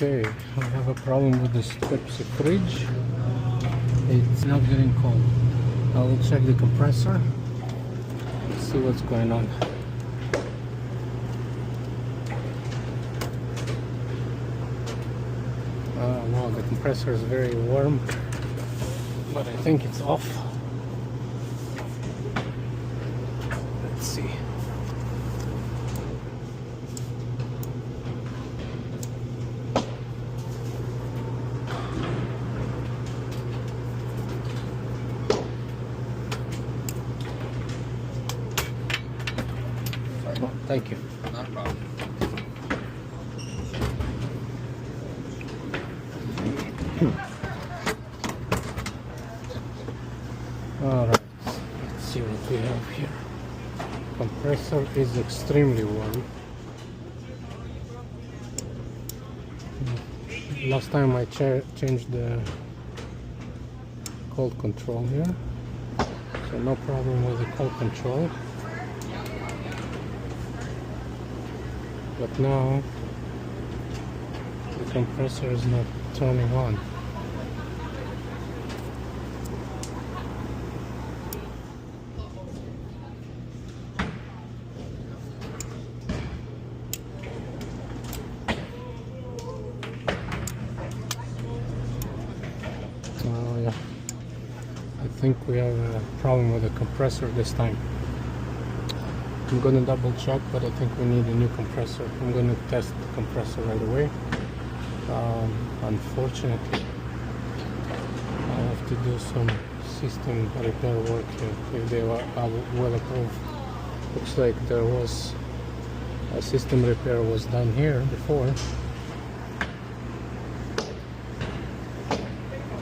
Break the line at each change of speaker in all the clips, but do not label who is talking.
Okay, I have a problem with this Pepsi fridge. It's not getting cold. I will check the compressor, see what's going on. Wow, the compressor is very warm, but I think it's off. Let's see. Oh, thank you.
Not a problem.
Alright, let's see what we have here. Compressor is extremely warm. Last time I changed the cold control here, so no problem with the cold control. But now the compressor is not turning on. Oh yeah, I think we have a problem with the compressor this time. I'm gonna double check, but I think we need a new compressor. I'm gonna test the compressor right away. Unfortunately, I have to do some system repair work here if they will approve. Looks like there was a system repair was done here before.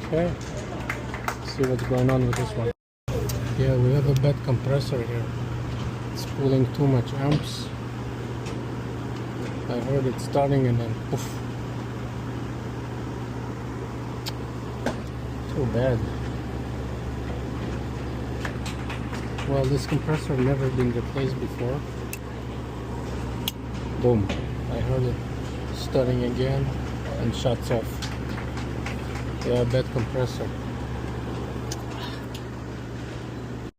Okay, let's see what's going on with this one. Yeah, we have a bad compressor here. It's pulling too much amps. I heard it starting and then poof. Too bad. Well, this compressor never been replaced before. Boom. I heard it starting again and shuts off. Yeah, bad compressor.